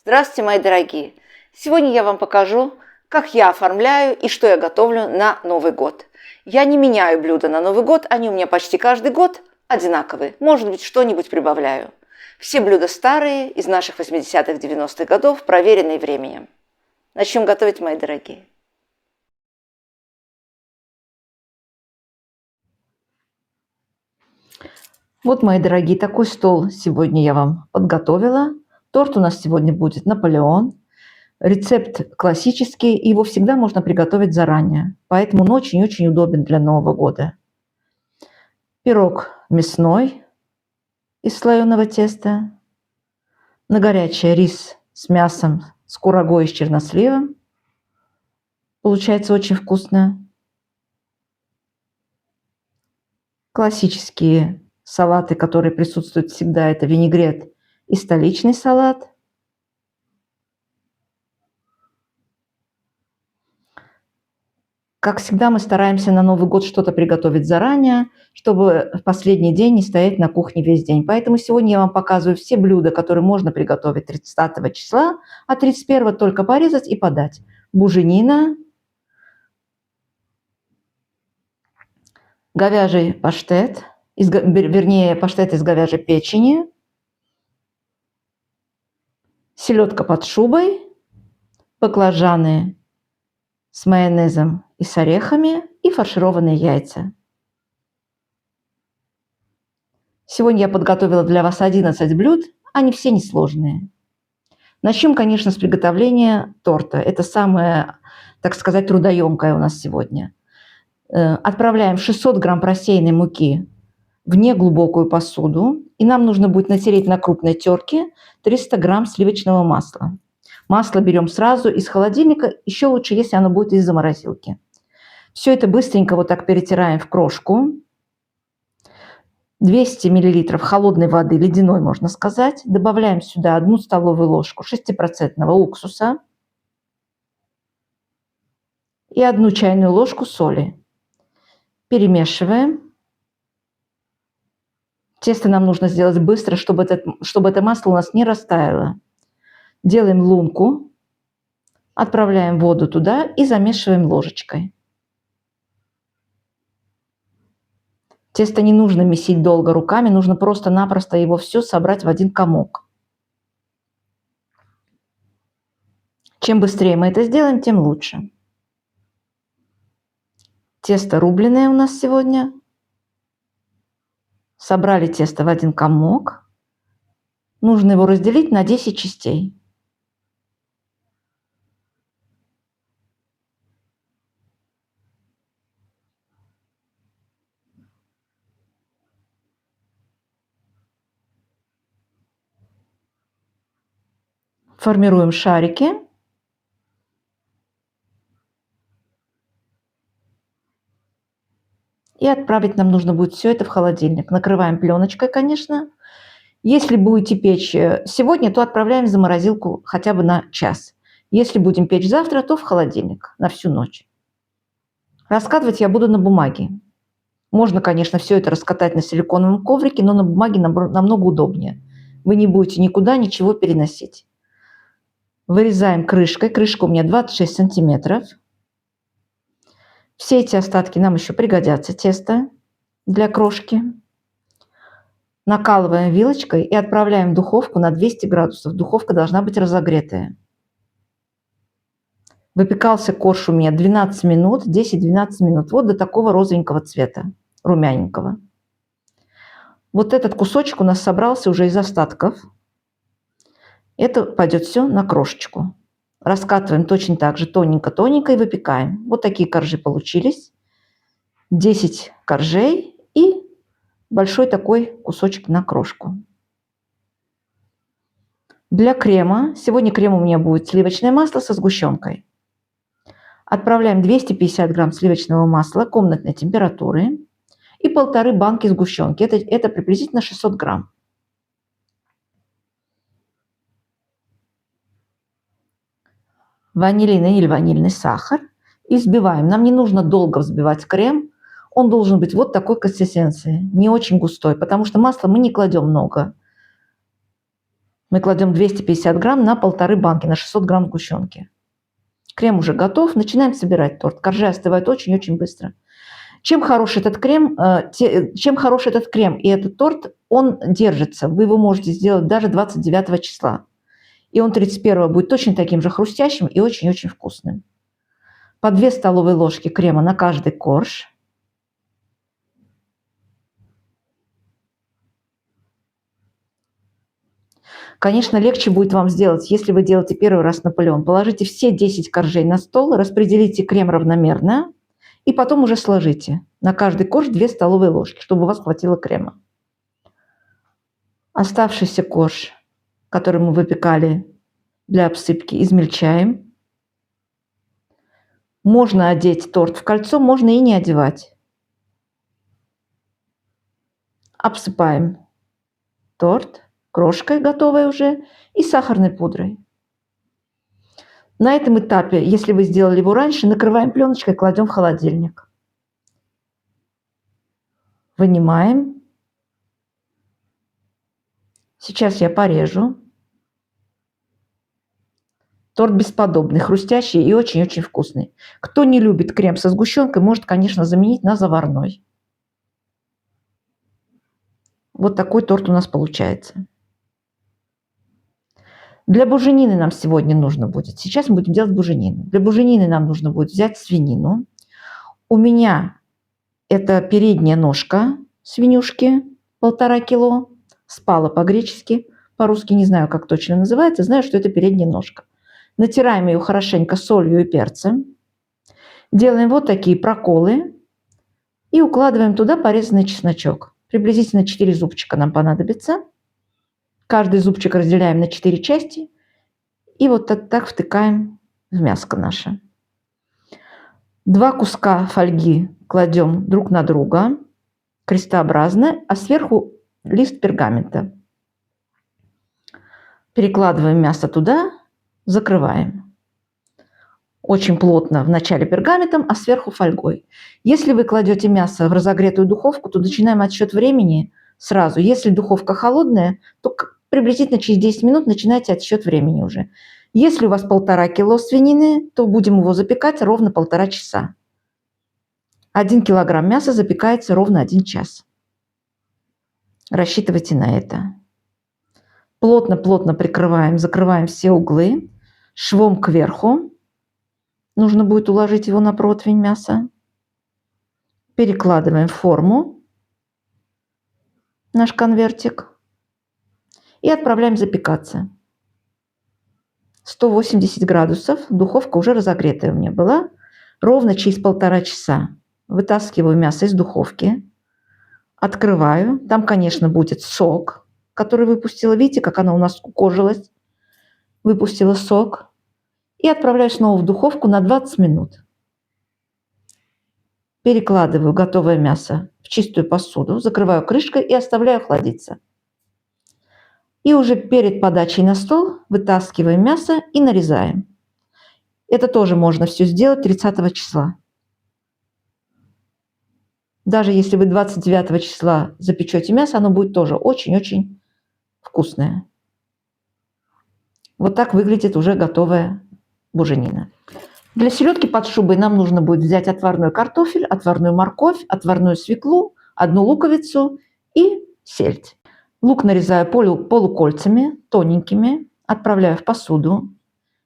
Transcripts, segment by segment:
Здравствуйте, мои дорогие! Сегодня я вам покажу, как я оформляю и что я готовлю на Новый год. Я не меняю блюда на Новый год, они у меня почти каждый год одинаковые. Может быть, что-нибудь прибавляю. Все блюда старые, из наших 80-х, 90-х годов, проверенные временем. Начнем готовить, мои дорогие. Вот, мои дорогие, такой стол сегодня я вам подготовила. Торт у нас сегодня будет Наполеон. Рецепт классический, его всегда можно приготовить заранее, поэтому он очень-очень удобен для Нового года. Пирог мясной из слоеного теста. На горячее рис с мясом, с курагой и с черносливом. Получается очень вкусно. Классические салаты, которые присутствуют всегда, это винегрет и столичный салат. Как всегда, мы стараемся на Новый год что-то приготовить заранее, чтобы в последний день не стоять на кухне весь день. Поэтому сегодня я вам показываю все блюда, которые можно приготовить 30 числа, а 31 только порезать и подать. Буженина, говяжий паштет, вернее, паштет из говяжьей печени, селедка под шубой, баклажаны с майонезом и с орехами и фаршированные яйца. Сегодня я подготовила для вас 11 блюд, они все несложные. Начнем, конечно, с приготовления торта. Это самое, так сказать, трудоемкое у нас сегодня. Отправляем 600 грамм просеянной муки в неглубокую посуду. И нам нужно будет натереть на крупной терке 300 грамм сливочного масла. Масло берем сразу из холодильника, еще лучше, если оно будет из заморозилки. Все это быстренько вот так перетираем в крошку. 200 мл холодной воды, ледяной, можно сказать. Добавляем сюда 1 столовую ложку 6% уксуса и 1 чайную ложку соли. Перемешиваем. Тесто нам нужно сделать быстро, чтобы это масло у нас не растаяло. Делаем лунку, отправляем воду туда и замешиваем ложечкой. Тесто не нужно месить долго руками, нужно просто-напросто его все собрать в один комок. Чем быстрее мы это сделаем, тем лучше. Тесто рубленое у нас сегодня. Собрали тесто в один комок. Нужно его разделить на 10 частей. Формируем шарики. И отправить нам нужно будет все это в холодильник. Накрываем пленочкой, конечно. Если будете печь сегодня, то отправляем в заморозилку хотя бы на час. Если будем печь завтра, то в холодильник на всю ночь. Раскатывать я буду на бумаге. Можно, конечно, все это раскатать на силиконовом коврике, но на бумаге намного удобнее. Вы не будете никуда ничего переносить. Вырезаем крышкой. Крышка у меня 26 сантиметров. Все эти остатки нам еще пригодятся, тесто для крошки. Накалываем вилочкой и отправляем в духовку на 200 градусов. Духовка должна быть разогретая. Выпекался корж у меня 12 минут, 10-12 минут. Вот до такого розовенького цвета, румяненького. Вот этот кусочек у нас собрался уже из остатков. Это пойдет все на крошечку. Раскатываем точно так же тоненько-тоненько и выпекаем. Вот такие коржи получились. 10 коржей и большой такой кусочек на крошку. Для крема, сегодня крем у меня будет сливочное масло со сгущенкой. Отправляем 250 грамм сливочного масла комнатной температуры и 1,5 банки сгущенки. Это приблизительно 600 грамм. Ванилин или ванильный сахар. И взбиваем. Нам не нужно долго взбивать крем. Он должен быть вот такой консистенции, не очень густой, потому что масла мы не кладем много. Мы кладем 250 грамм на 1,5 банки, на 600 грамм сгущенки. Крем уже готов. Начинаем собирать торт. Коржи остывают очень-очень быстро. Чем хорош этот крем и этот торт, он держится. Вы его можете сделать даже 29 числа. И он 31 будет точно таким же хрустящим и очень-очень вкусным. По 2 столовые ложки крема на каждый корж. Конечно, легче будет вам сделать, если вы делаете первый раз Наполеон. Положите все 10 коржей на стол, распределите крем равномерно и потом уже сложите на каждый корж 2 столовые ложки, чтобы у вас хватило крема. Оставшийся корж, который мы выпекали для обсыпки, измельчаем. Можно одеть торт в кольцо, можно и не одевать. Обсыпаем торт крошкой, готовой уже, и сахарной пудрой. На этом этапе, если вы сделали его раньше, накрываем пленочкой, кладем в холодильник. Вынимаем. Сейчас я порежу. Торт бесподобный, хрустящий и очень-очень вкусный. Кто не любит крем со сгущенкой, может, конечно, заменить на заварной. Вот такой торт у нас получается. Для буженины нам сегодня нужно будет. Сейчас мы будем делать буженину. Для буженины нам нужно будет взять свинину. У меня это передняя ножка свинюшки, 1,5 кило. Спала по-гречески, по-русски не знаю, как точно называется. Знаю, что это передняя ножка. Натираем ее хорошенько солью и перцем. Делаем вот такие проколы. И укладываем туда порезанный чесночок. Приблизительно 4 зубчика нам понадобится. Каждый зубчик разделяем на 4 части. И вот так втыкаем в мяско наше. 2 куска фольги кладем друг на друга, крестообразно, а сверху лист пергамента. Перекладываем мясо туда, закрываем. Очень плотно вначале пергаментом, а сверху фольгой. Если вы кладете мясо в разогретую духовку, то начинаем отсчет времени сразу. Если духовка холодная, то приблизительно через 10 минут начинайте отсчет времени уже. Если у вас 1,5 кило свинины, то будем его запекать ровно 1,5 часа. 1 килограмм мяса запекается ровно 1 час. Рассчитывайте на это. Плотно-плотно прикрываем, закрываем все углы. Швом кверху. Нужно будет уложить его на противень мяса. Перекладываем в форму наш конвертик. И отправляем запекаться. 180 градусов. Духовка уже разогретая у меня была. Ровно через 1,5 часа вытаскиваю мясо из духовки. Открываю. Там, конечно, будет сок, который выпустила. Видите, как она у нас скукожилась. Выпустила сок. И отправляю снова в духовку на 20 минут. Перекладываю готовое мясо в чистую посуду. Закрываю крышкой и оставляю охладиться. И уже перед подачей на стол вытаскиваем мясо и нарезаем. Это тоже можно все сделать 30 числа. Даже если вы 29 числа запечете мясо, оно будет тоже очень-очень вкусное. Вот так выглядит уже готовая буженина. Для селедки под шубой нам нужно будет взять отварной картофель, отварную морковь, отварную свеклу, 1 луковицу и сельдь. Лук нарезаю полукольцами, тоненькими, отправляю в посуду.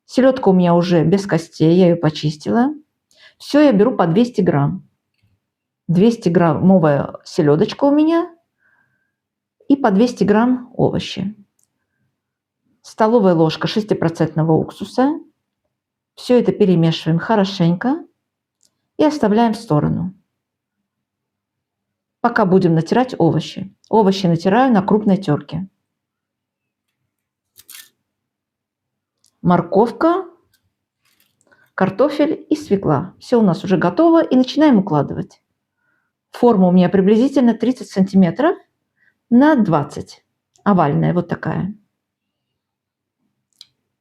Селедка у меня уже без костей, я ее почистила. Все я беру по 200 грамм. 200 граммовая селедочка у меня и по 200 грамм овощи. Столовая ложка 6% уксуса. Все это перемешиваем хорошенько и оставляем в сторону. Пока будем натирать овощи. Овощи натираю на крупной терке. Морковка, картофель и свекла. Все у нас уже готово и начинаем укладывать. Форма у меня приблизительно 30 сантиметров на 20. Овальная вот такая.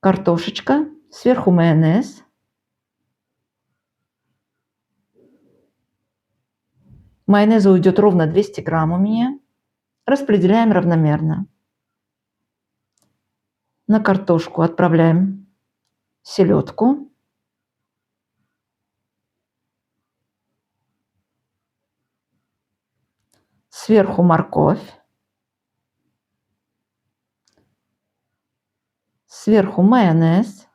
Картошечка, сверху майонез. Майонеза уйдет ровно 200 грамм у меня. Распределяем равномерно. На картошку отправляем селедку. Сверху морковь. Сверху майонез.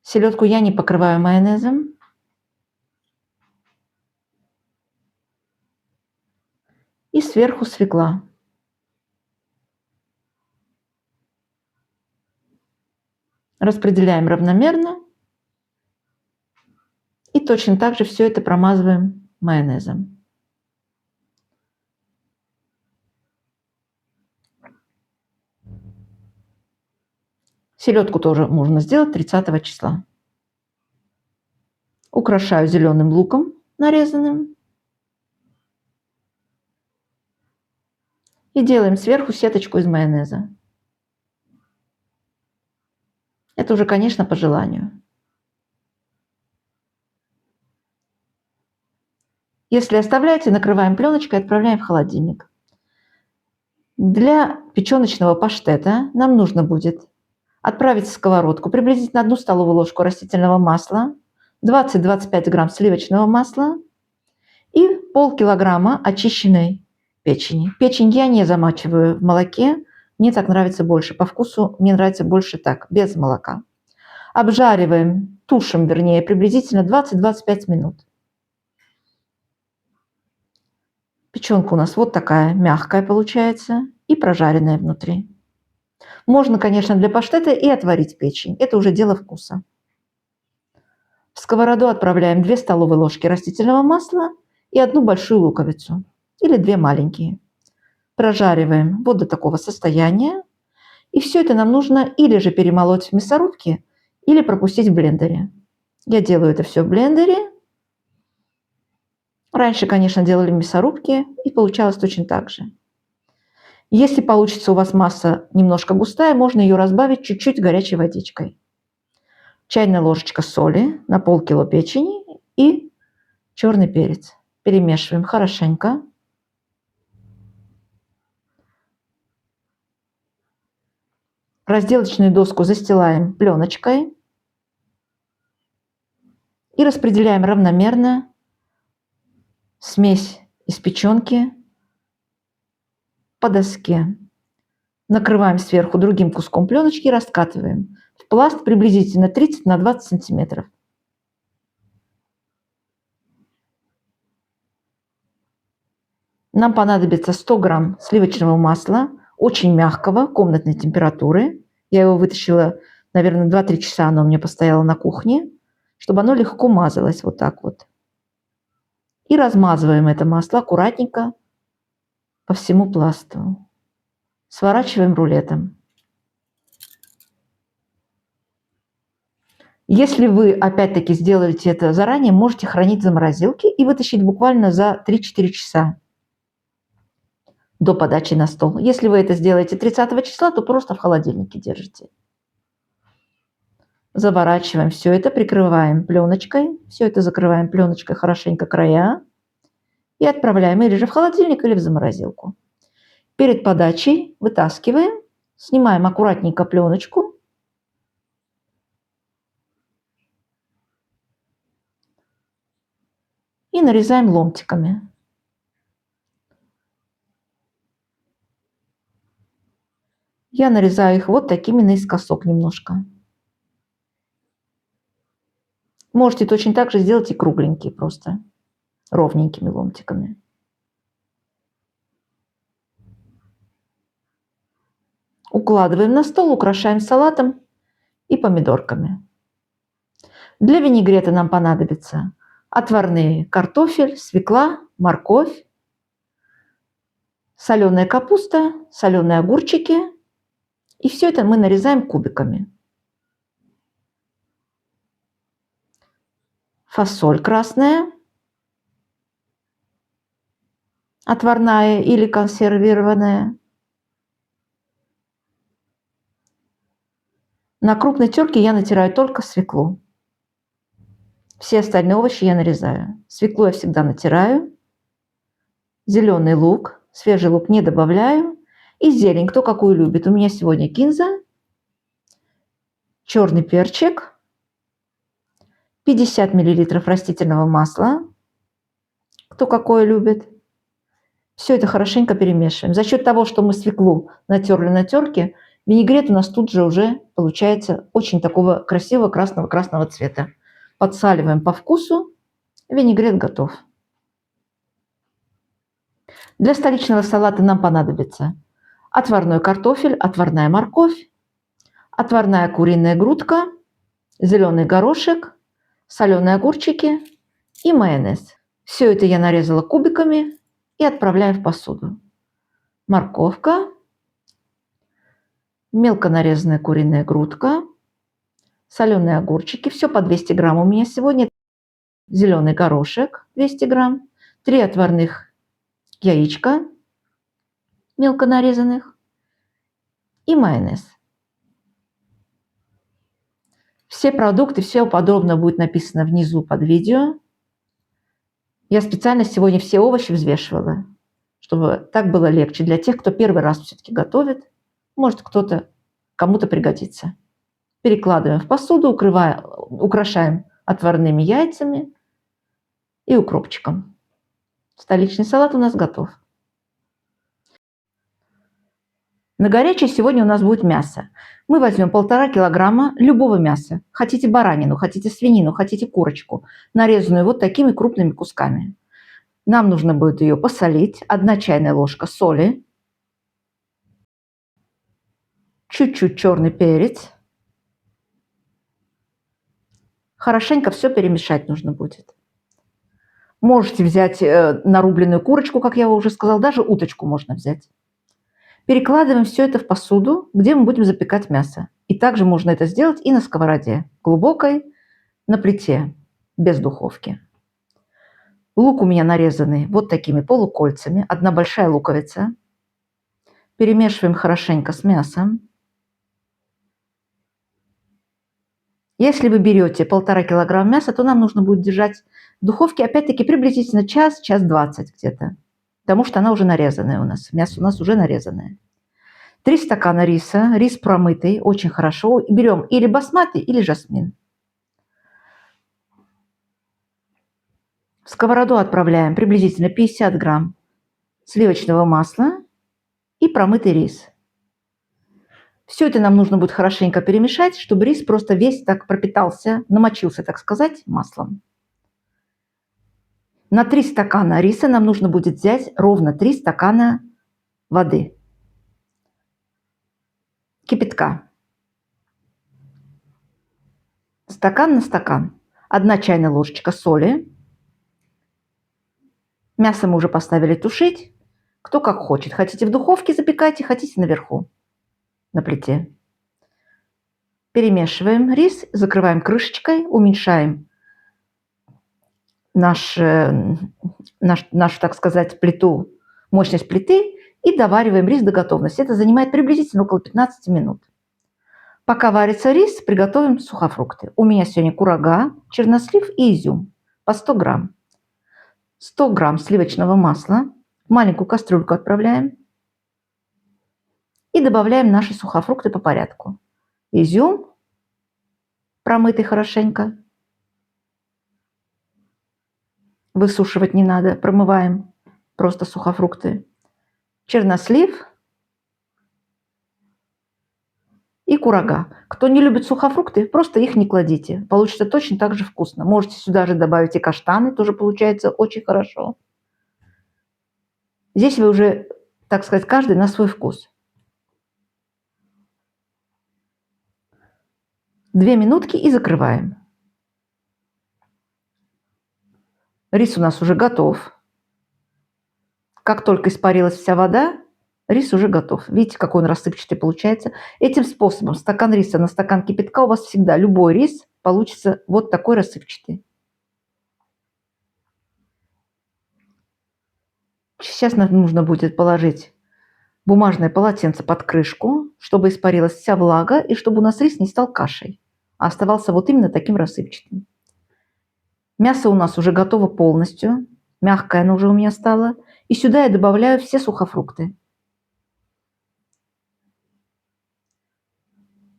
Селедку я не покрываю майонезом. И сверху свекла. Распределяем равномерно. И точно так же все это промазываем майонезом. Селедку тоже можно сделать 30 числа. Украшаю зеленым луком нарезанным. И делаем сверху сеточку из майонеза. Это уже, конечно, по желанию. Если оставляете, накрываем пленочкой и отправляем в холодильник. Для печеночного паштета нам нужно будет отправить в сковородку приблизительно 1 столовую ложку растительного масла, 20-25 грамм сливочного масла и полкилограмма очищенной печени. Печень я не замачиваю в молоке, мне так нравится больше. По вкусу мне нравится больше так, без молока. Обжариваем, тушим, вернее, приблизительно 20-25 минут. Печенка у нас вот такая мягкая получается и прожаренная внутри. Можно, конечно, для паштета и отварить печень. Это уже дело вкуса. В сковороду отправляем 2 столовые ложки растительного масла и 1 большую луковицу. Или 2 маленькие. Прожариваем вот до такого состояния. И все это нам нужно или же перемолоть в мясорубке, или пропустить в блендере. Я делаю это все в блендере. Раньше, конечно, делали в мясорубке, и получалось точно так же. Если получится у вас масса немножко густая, можно ее разбавить чуть-чуть горячей водичкой. Чайная ложечка соли на полкило печени и черный перец. Перемешиваем хорошенько. Разделочную доску застилаем пленочкой и распределяем равномерно смесь из печенки по доске. Накрываем сверху другим куском пленочки и раскатываем в пласт приблизительно 30 на 20 сантиметров. Нам понадобится 100 грамм сливочного масла, очень мягкого, комнатной температуры. Я его вытащила, наверное, 2-3 часа оно у меня постояло на кухне, чтобы оно легко мазалось вот так вот. И размазываем это масло аккуратненько по всему пласту. Сворачиваем рулетом. Если вы опять-таки сделаете это заранее, можете хранить в заморозилке и вытащить буквально за 3-4 часа до подачи на стол. Если вы это сделаете 30 числа, то просто в холодильнике держите. Заворачиваем все это, прикрываем пленочкой. Все это закрываем пленочкой хорошенько края. И отправляем или же в холодильник, или в заморозилку. Перед подачей вытаскиваем, снимаем аккуратненько пленочку. И нарезаем ломтиками. Я нарезаю их вот такими наискосок немножко. Можете точно так же сделать и кругленькие просто, ровненькими ломтиками. Укладываем на стол, украшаем салатом и помидорками. Для винегрета нам понадобится отварные картофель, свекла, морковь, соленая капуста, соленые огурчики. И все это мы нарезаем кубиками. Фасоль красная, отварная или консервированная. На крупной терке я натираю только свеклу. Все остальные овощи я нарезаю. Свеклу я всегда натираю. Зеленый лук, свежий лук не добавляю. И зелень, кто какую любит. У меня сегодня кинза черный перчик, 50 мл растительного масла, кто какое любит. Все это хорошенько перемешиваем. За счет того, что мы свеклу натерли на терке, винегрет у нас тут же уже получается очень такого красивого красного цвета. Подсаливаем по вкусу, винегрет готов. Для столичного салата нам понадобится отварной картофель, отварная морковь, отварная куриная грудка, зеленый горошек, соленые огурчики и майонез. Все это я нарезала кубиками и отправляю в посуду. Морковка, мелко нарезанная куриная грудка, соленые огурчики, все по 200 грамм у меня сегодня, зеленый горошек 200 грамм, 3 отварных яичка мелко нарезанных и майонез. Все продукты, все подробно будет написано внизу под видео. Я специально сегодня все овощи взвешивала, чтобы так было легче для тех, кто первый раз все-таки готовит. Может, кому-то пригодится. Перекладываем в посуду, украшаем отварными яйцами и укропчиком. Столичный салат у нас готов. На горячее сегодня у нас будет мясо. Мы возьмем 1,5 килограмма любого мяса. Хотите баранину, хотите свинину, хотите курочку, нарезанную вот такими крупными кусками. Нам нужно будет ее посолить. 1 чайная ложка соли, чуть-чуть черный перец. Хорошенько все перемешать нужно будет. Можете взять нарубленную курочку, как я уже сказала, даже уточку можно взять. Перекладываем все это в посуду, где мы будем запекать мясо. И также можно это сделать и на сковороде, глубокой, на плите, без духовки. Лук у меня нарезанный вот такими полукольцами, 1 большая луковица. Перемешиваем хорошенько с мясом. Если вы берете 1,5 килограмма мяса, то нам нужно будет держать в духовке опять-таки приблизительно час, час 20 где-то. Потому что она уже нарезанная у нас. Мясо у нас уже нарезанное. 3 стакана риса. Рис промытый, очень хорошо. Берем или басмати, или жасмин. В сковороду отправляем приблизительно 50 грамм сливочного масла и промытый рис. Все это нам нужно будет хорошенько перемешать, чтобы рис просто весь так пропитался, намочился, так сказать, маслом. На 3 стакана риса нам нужно будет взять ровно 3 стакана воды. Кипятка. Стакан на стакан. 1 чайная ложечка соли. Мясо мы уже поставили тушить. Кто как хочет. Хотите в духовке запекайте, хотите наверху, на плите. Перемешиваем рис, закрываем крышечкой, уменьшаем нашу, так сказать, плиту, мощность плиты и довариваем рис до готовности. Это занимает приблизительно около 15 минут. Пока варится рис, приготовим сухофрукты. У меня сегодня курага, чернослив и изюм по 100 грамм. 100 грамм сливочного масла в маленькую кастрюльку отправляем и добавляем наши сухофрукты по порядку. Изюм, промытый хорошенько, высушивать не надо, промываем просто сухофрукты. Чернослив и курага. Кто не любит сухофрукты, просто их не кладите. Получится точно так же вкусно. Можете сюда же добавить и каштаны, тоже получается очень хорошо. Здесь вы уже, так сказать, каждый на свой вкус. 2 минутки и закрываем. Рис у нас уже готов. Как только испарилась вся вода, рис уже готов. Видите, какой он рассыпчатый получается. Этим способом стакан риса на стакан кипятка у вас всегда любой рис получится вот такой рассыпчатый. Сейчас нам нужно будет положить бумажное полотенце под крышку, чтобы испарилась вся влага и чтобы у нас рис не стал кашей, а оставался вот именно таким рассыпчатым. Мясо у нас уже готово полностью. Мягкое оно уже у меня стало. И сюда я добавляю все сухофрукты.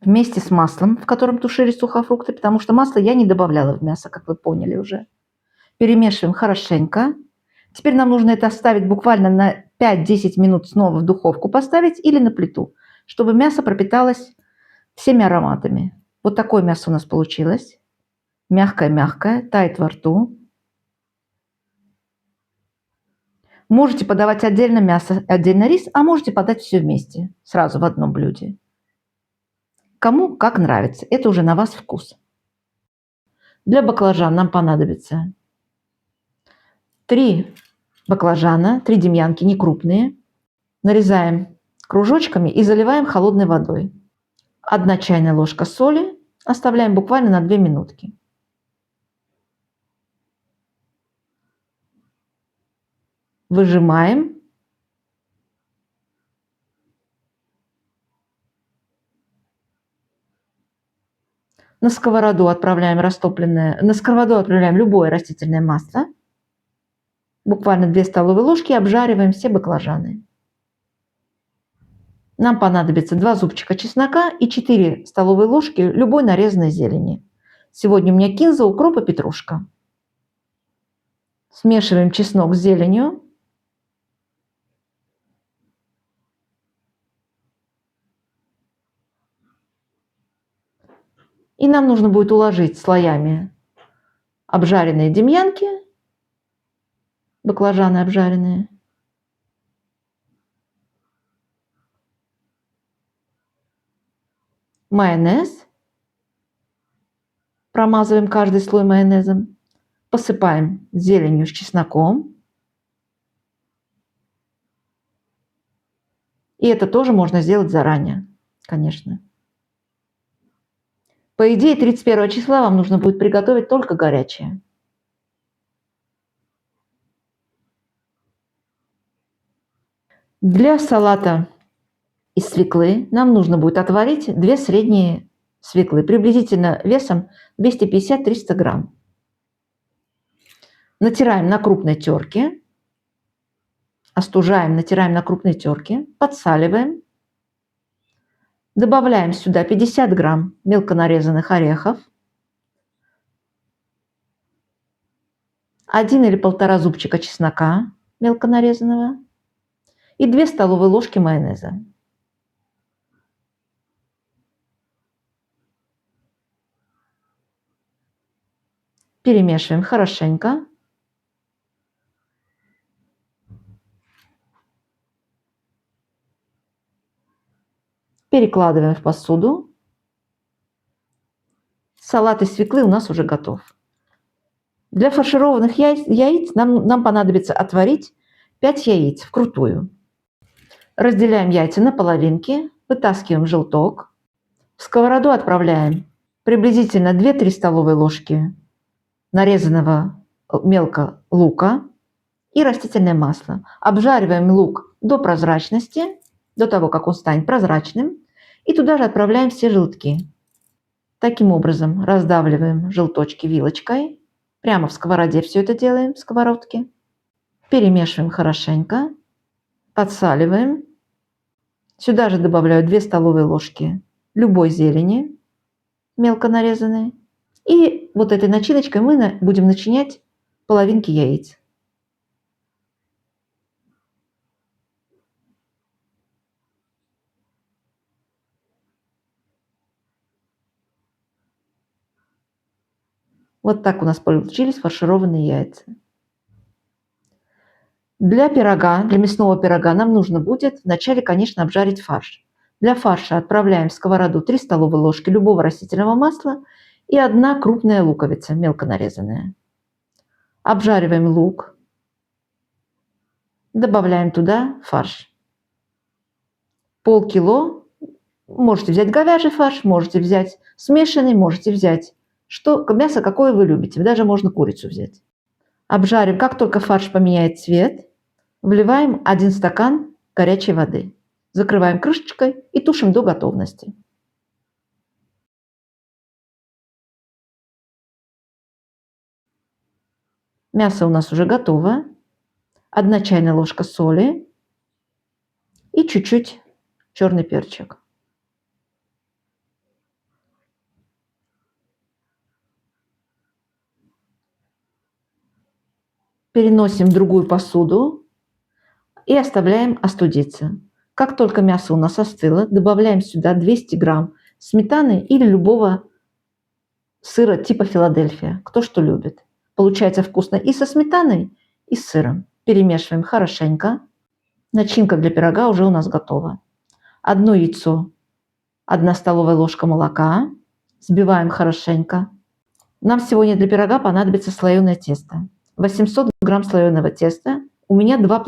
вместе с маслом, в котором тушились сухофрукты, потому что масло я не добавляла в мясо, как вы поняли уже. Перемешиваем хорошенько. Теперь нам нужно это оставить буквально на 5-10 минут, снова в духовку поставить или на плиту, чтобы мясо пропиталось всеми ароматами. Вот такое мясо у нас получилось. Мягкое-мягкое, тает во рту. Можете подавать отдельно мясо, отдельно рис, а можете подать все вместе, сразу в одном блюде. Кому как нравится, это уже на вас вкус. Для баклажан нам понадобится 3 баклажана, 3 демьянки, не крупные. Нарезаем кружочками и заливаем холодной водой. 1 чайная ложка соли. Оставляем буквально на 2 минутки. Выжимаем. На сковороду отправляем любое растительное масло. Буквально 2 столовые ложки, обжариваем все баклажаны. Нам понадобится 2 зубчика чеснока и 4 столовые ложки любой нарезанной зелени. Сегодня у меня кинза, укроп и петрушка. Смешиваем чеснок с зеленью. И нам нужно будет уложить слоями обжаренные демьянки, баклажаны обжаренные, майонез. Промазываем каждый слой майонезом. Посыпаем зеленью с чесноком. И это тоже можно сделать заранее, конечно. По идее, 31 числа вам нужно будет приготовить только горячее. Для салата из свеклы нам нужно будет отварить 2 средние свеклы, приблизительно весом 250-300 грамм. Натираем на крупной терке, остужаем, натираем на крупной терке, подсаливаем. Добавляем сюда 50 грамм мелко нарезанных орехов, 1 или 1,5 зубчика чеснока мелко нарезанного и 2 столовые ложки майонеза. Перемешиваем хорошенько. Перекладываем в посуду. Салат из свеклы у нас уже готов. Для фаршированных яиц нам понадобится отварить 5 яиц вкрутую. Разделяем яйца на половинки, вытаскиваем желток. В сковороду отправляем приблизительно 2-3 столовые ложки нарезанного мелко лука и растительное масло. Обжариваем лук до прозрачности, до того, как он станет прозрачным. И туда же отправляем все желтки. Таким образом раздавливаем желточки вилочкой. Прямо в сковороде все это делаем, в сковородке. Перемешиваем хорошенько. Подсаливаем. Сюда же добавляю 2 столовые ложки любой зелени, мелко нарезанной. И вот этой начиночкой мы будем начинять половинки яиц. Вот так у нас получились фаршированные яйца. Для пирога, для мясного пирога нам нужно будет вначале, конечно, обжарить фарш. Для фарша отправляем в сковороду 3 столовые ложки любого растительного масла и 1 крупная луковица, мелко нарезанная. Обжариваем лук. Добавляем туда фарш. Полкило. Можете взять говяжий фарш, можете взять смешанный, можете взять мясо, какое вы любите. Даже можно курицу взять. Обжарим. Как только фарш поменяет цвет, вливаем 1 стакан горячей воды. Закрываем крышечкой и тушим до готовности. Мясо у нас уже готово. 1 чайная ложка соли и чуть-чуть черный перчик. Переносим в другую посуду и оставляем остудиться. Как только мясо у нас остыло, добавляем сюда 200 грамм сметаны или любого сыра типа Филадельфия, кто что любит. Получается вкусно и со сметаной, и с сыром. Перемешиваем хорошенько. Начинка для пирога уже у нас готова. Одно яйцо, 1 столовая ложка молока. Взбиваем хорошенько. Нам сегодня для пирога понадобится слоеное тесто. 800 грамм слоеного теста. У меня два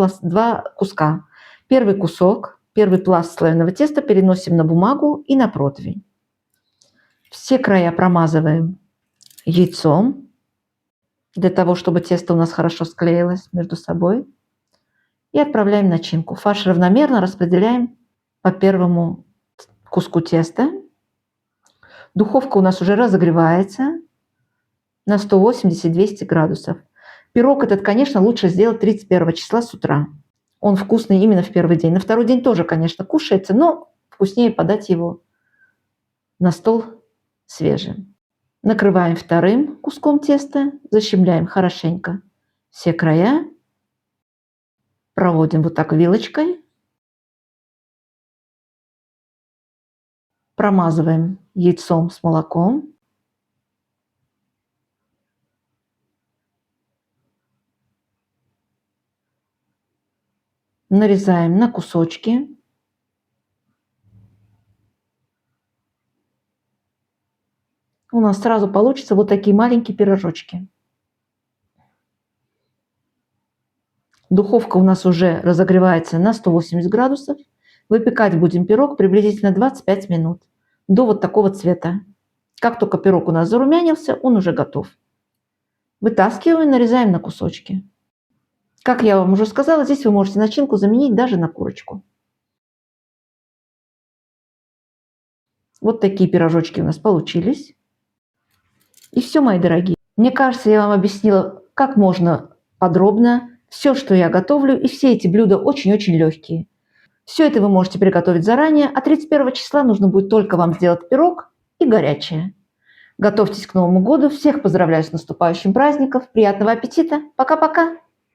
куска. Первый кусок, первый пласт слоеного теста переносим на бумагу и на противень. Все края промазываем яйцом, для того, чтобы тесто у нас хорошо склеилось между собой. И отправляем начинку. Фарш равномерно распределяем по первому куску теста. Духовка у нас уже разогревается на 180-200 градусов. Пирог этот, конечно, лучше сделать 31 числа с утра. Он вкусный именно в первый день. На второй день тоже, конечно, кушается, но вкуснее подать его на стол свежим. Накрываем вторым куском теста, защемляем хорошенько все края, проводим вот так вилочкой, промазываем яйцом с молоком. Нарезаем на кусочки. У нас сразу получится вот такие маленькие пирожочки. Духовка у нас уже разогревается на 180 градусов. Выпекать будем пирог приблизительно 25 минут до вот такого цвета. Как только пирог у нас зарумянился, он уже готов. Вытаскиваем и нарезаем на кусочки. Как я вам уже сказала, здесь вы можете начинку заменить даже на курочку. Вот такие пирожочки у нас получились. И все, мои дорогие. Мне кажется, я вам объяснила, как можно подробно все, что я готовлю, и все эти блюда очень-очень легкие. Все это вы можете приготовить заранее, а 31 числа нужно будет только вам сделать пирог и горячее. Готовьтесь к Новому году. Всех поздравляю с наступающим праздником. Приятного аппетита. Пока-пока.